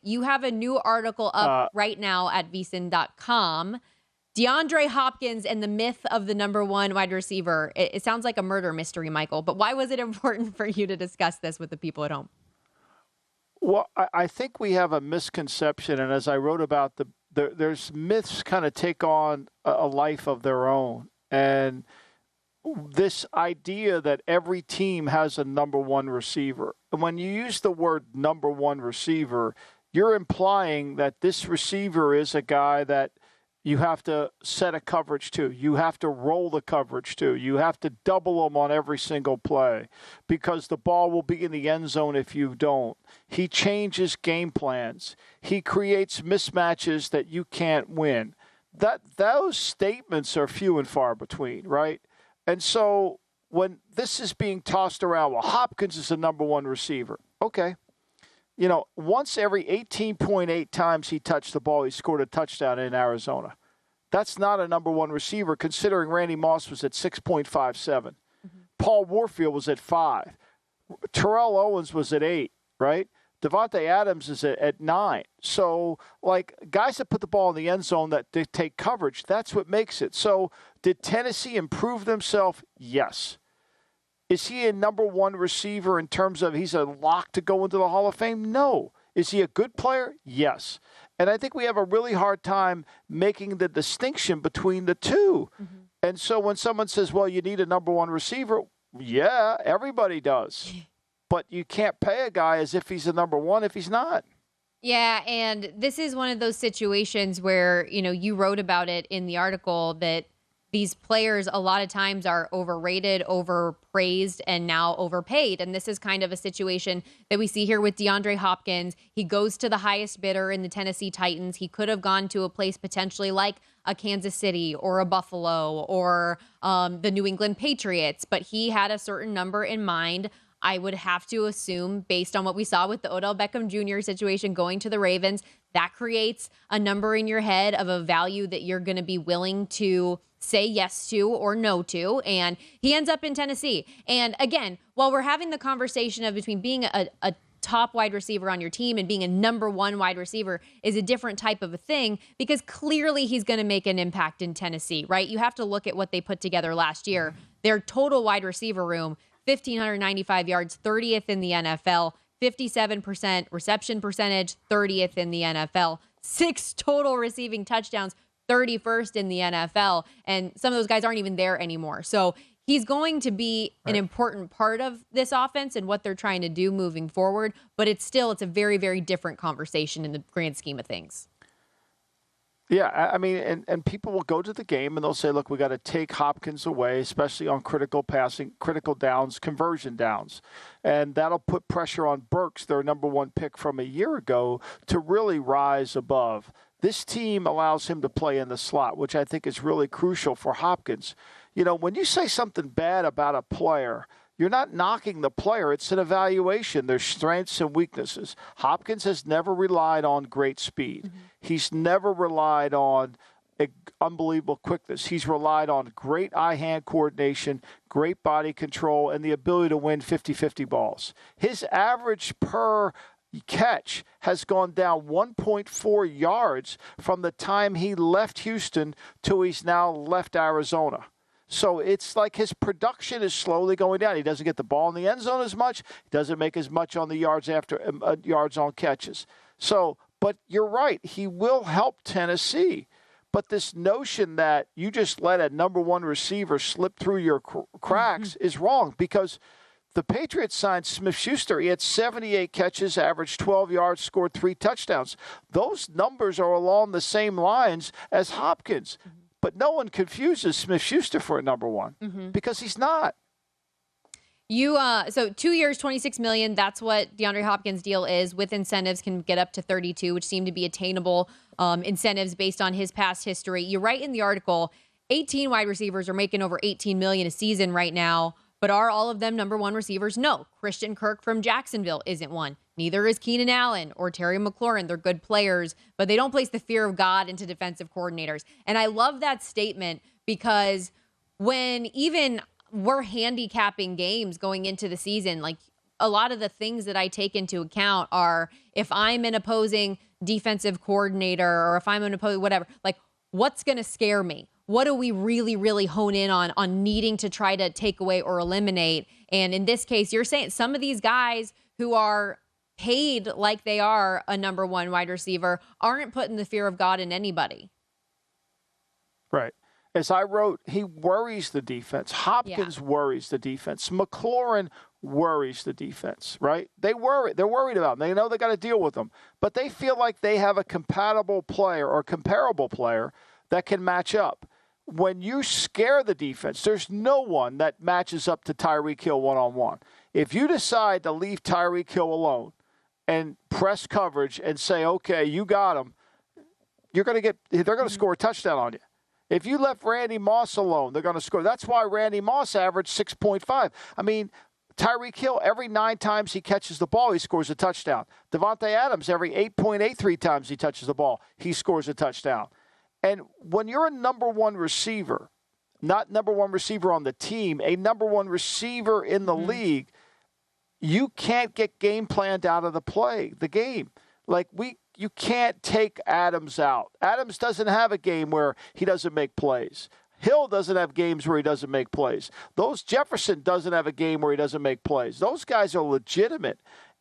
you have a new article up right now at VSiN.com. DeAndre Hopkins and the myth of the number one wide receiver. It sounds like a murder mystery, Michael, but why was it important for you to discuss this with the people at home? Well, I think we have a misconception, and as I wrote about, there's myths kind of take on a life of their own. And this idea that every team has a number one receiver. And when you use the word number one receiver, you're implying that this receiver is a guy that you have to set a coverage to. You have to roll the coverage to. You have to double him on every single play because the ball will be in the end zone if you don't. He changes game plans. He creates mismatches that you can't win. Those statements are few and far between, right? And so when this is being tossed around, well, Hopkins is the number one receiver. Okay. You know, once every 18.8 times he touched the ball, he scored a touchdown in Arizona. That's not a number one receiver, considering Randy Moss was at 6.57. Mm-hmm. Paul Warfield was at 5. Terrell Owens was at 8, right? Devontae Adams is at 9. So, like, guys that put the ball in the end zone that dictate coverage, that's what makes it. So, did Tennessee improve themselves? Yes. Is he a number one receiver in terms of he's a lock to go into the Hall of Fame? No. Is he a good player? Yes. And I think we have a really hard time making the distinction between the two. Mm-hmm. And so when someone says, well, you need a number one receiver, yeah, everybody does. But you can't pay a guy as if he's a number one if he's not. Yeah, and this is one of those situations where, you know, you wrote about it in the article that these players a lot of times are overrated, overpraised, and now overpaid. And this is kind of a situation that we see here with DeAndre Hopkins. He goes to the highest bidder in the Tennessee Titans. He could have gone to a place potentially like a Kansas City or a Buffalo or the New England Patriots, but he had a certain number in mind. I would have to assume, based on what we saw with the Odell Beckham Jr. situation going to the Ravens, that creates a number in your head of a value that you're going to be willing to say yes to or no to. And he ends up in Tennessee. And again, while we're having the conversation of between being a top wide receiver on your team and being a number one wide receiver is a different type of a thing, because clearly he's going to make an impact in Tennessee, right? You have to look at what they put together last year. Their total wide receiver room, 1,595 yards, 30th in the NFL, 57% reception percentage, 30th in the NFL, 6 total receiving touchdowns, 31st in the NFL. And some of those guys aren't even there anymore. So he's going to be an important part of this offense and what they're trying to do moving forward. But it's a very, very different conversation in the grand scheme of things. Yeah, I mean, and people will go to the game and they'll say, look, we got to take Hopkins away, especially on critical passing, critical downs, conversion downs. And that'll put pressure on Burks, their number one pick from a year ago, to really rise above. This team allows him to play in the slot, which I think is really crucial for Hopkins. You know, when you say something bad about a player, you're not knocking the player. It's an evaluation. There's strengths and weaknesses. Hopkins has never relied on great speed. Mm-hmm. He's never relied on unbelievable quickness. He's relied on great eye-hand coordination, great body control, and the ability to win 50-50 balls. His average per catch has gone down 1.4 yards from the time he left Houston to he's now left Arizona. So it's like his production is slowly going down. He doesn't get the ball in the end zone as much. He doesn't make as much on the yards on catches. So, but you're right. He will help Tennessee. But this notion that you just let a number one receiver slip through your cracks is wrong, because the Patriots signed Smith-Schuster. He had 78 catches, averaged 12 yards, scored 3 touchdowns. Those numbers are along the same lines as Hopkins. Mm-hmm. But no one confuses Smith-Schuster for a number one because he's not. So 2 years, $26 million. That's what DeAndre Hopkins' deal is. With incentives, can get up to 32, which seem to be attainable incentives based on his past history. You write in the article, 18 wide receivers are making over $18 million a season right now. But are all of them number one receivers? No. Christian Kirk from Jacksonville isn't one. Neither is Keenan Allen or Terry McLaurin. They're good players, but they don't place the fear of God into defensive coordinators. And I love that statement, because when even we're handicapping games going into the season, like a lot of the things that I take into account are if I'm an opposing defensive coordinator or if I'm an opposing whatever, like what's going to scare me? What do we really, really hone in on needing to try to take away or eliminate? And in this case, you're saying some of these guys who are paid like they are a number one wide receiver aren't putting the fear of God in anybody. Right. As I wrote, he worries the defense. Hopkins worries the defense. McLaurin worries the defense, right? They're worried about him. They know they got to deal with him. But they feel like they have a compatible player or comparable player that can match up. When you scare the defense, there's no one that matches up to Tyreek Hill one-on-one. If you decide to leave Tyreek Hill alone and press coverage and say, okay, you got him, they're going to score a touchdown on you. If you left Randy Moss alone, they're going to score. That's why Randy Moss averaged 6.5. I mean, Tyreek Hill, every 9 times he catches the ball, he scores a touchdown. Devontae Adams, every 8.83 times he touches the ball, he scores a touchdown. And when you're a number one receiver, not number one receiver on the team, a number one receiver in the league, you can't get game planned out of the game. You can't take Adams out. Adams doesn't have a game where he doesn't make plays. Hill doesn't have games where he doesn't make plays. Jefferson doesn't have a game where he doesn't make plays. Those guys are legitimate.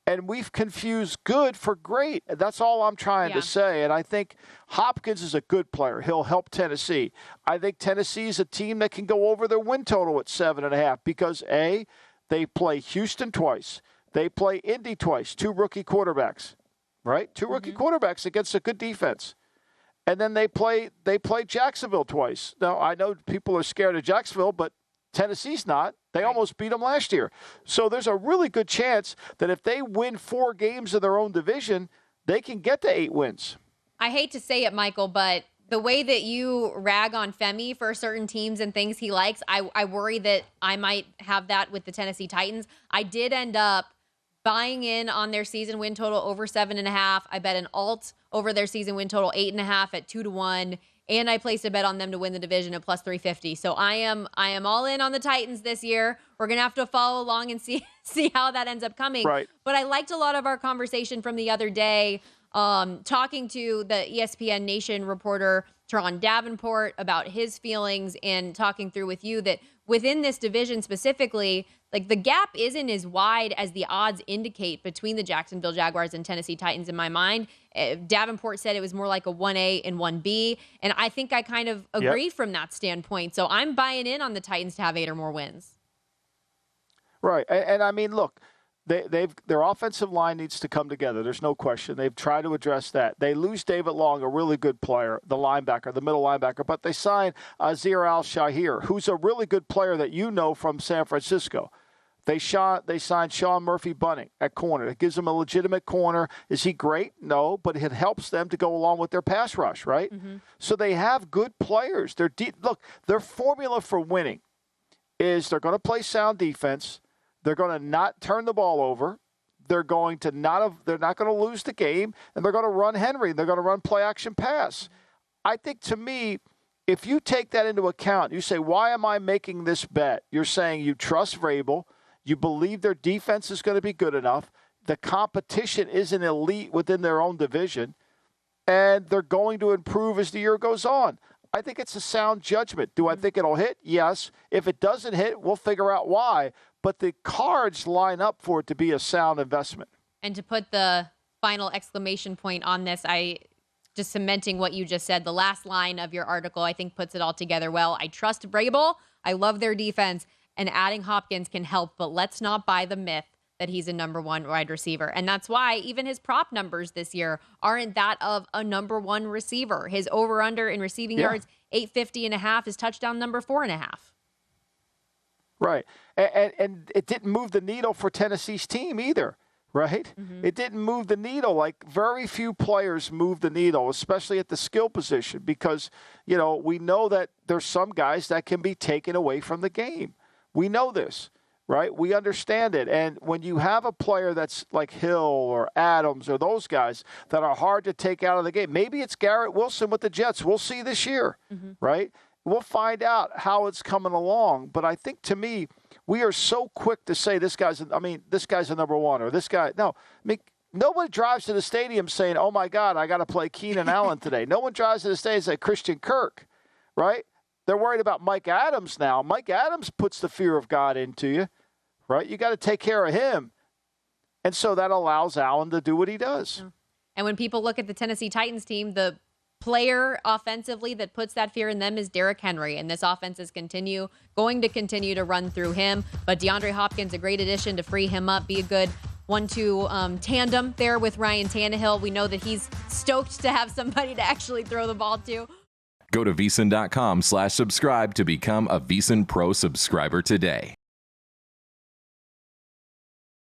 And we've confused good for great. That's all I'm trying to say. And I think Hopkins is a good player. He'll help Tennessee. I think Tennessee is a team that can go over their win total at 7.5 because, A, they play Houston twice. They play Indy twice, 2 rookie quarterbacks, right? 2 rookie quarterbacks against a good defense. And then they play Jacksonville twice. Now, I know people are scared of Jacksonville, but Tennessee's not. They almost beat them last year. So there's a really good chance that if they win 4 games in their own division, they can get to 8 wins. I hate to say it, Michael, but the way that you rag on Femi for certain teams and things he likes, I worry that I might have that with the Tennessee Titans. I did end up buying in on their season win total over 7.5. I bet an alt over their season win total 8.5 at 2-1. And I placed a bet on them to win the division at plus 350. So I am all in on the Titans this year. We're going to have to follow along and see how that ends up coming. Right. But I liked a lot of our conversation from the other day, talking to the ESPN Nation reporter, Teron Davenport, about his feelings and talking through with you that within this division specifically, like the gap isn't as wide as the odds indicate between the Jacksonville Jaguars and Tennessee Titans in my mind. Davenport said it was more like a 1A and 1B, and I think I kind of agree from that standpoint. So I'm buying in on the Titans to have 8 or more wins. Right, and I mean, look, their offensive line needs to come together. There's no question. They've tried to address that. They lose David Long, a really good player, the linebacker, the middle linebacker, but they signed Azir Al-Shahir, who's a really good player that you know from San Francisco. They signed Sean Murphy-Bunting at corner. It gives them a legitimate corner. Is he great? No, but it helps them to go along with their pass rush, right? So they have good players. Look, their formula for winning is they're going to play sound defense. They're going to not turn the ball over. They're not going to lose the game, and they're going to run Henry. They're going to run play action pass. I think, to me, if you take that into account, you say, why am I making this bet? You're saying you trust Vrabel. You believe their defense is going to be good enough. The competition isn't elite within their own division, and they're going to improve as the year goes on. I think it's a sound judgment. Do I think it'll hit? Yes. If it doesn't hit, we'll figure out why. But the cards line up for it to be a sound investment. And to put the final exclamation point on this, just cementing what you just said, the last line of your article, I think puts it all together well. I trust Vrabel. I love their defense. And adding Hopkins can help, but let's not buy the myth that he's a number one wide receiver. And that's why even his prop numbers this year aren't that of a number one receiver. His over-under in receiving yards, 850.5, his touchdown number 4.5. Right. And it didn't move the needle for Tennessee's team either, right? It didn't move the needle. Like, very few players move the needle, especially at the skill position, because, we know that there's some guys that can be taken away from the game. We know this, right? We understand it. And when you have a player that's like Hill or Adams or those guys that are hard to take out of the game, maybe it's Garrett Wilson with the Jets. We'll see this year, right? We'll find out how it's coming along. But I think, to me, we are so quick to say this guy's a number one, or this guy. No, I mean, nobody drives to the stadium saying, oh, my God, I got to play Keenan Allen today. No one drives to the stadium and say Christian Kirk, right? They're worried about Mike Adams now. Mike Adams puts the fear of God into you, right? You got to take care of him. And so that allows Allen to do what he does. And when people look at the Tennessee Titans team, the player offensively that puts that fear in them is Derrick Henry. And this offense is going to continue to run through him. But DeAndre Hopkins, a great addition to free him up, be a good 1-2 tandem there with Ryan Tannehill. We know that he's stoked to have somebody to actually throw the ball to. Go to VSiN.com/subscribe to become a VSiN Pro subscriber today.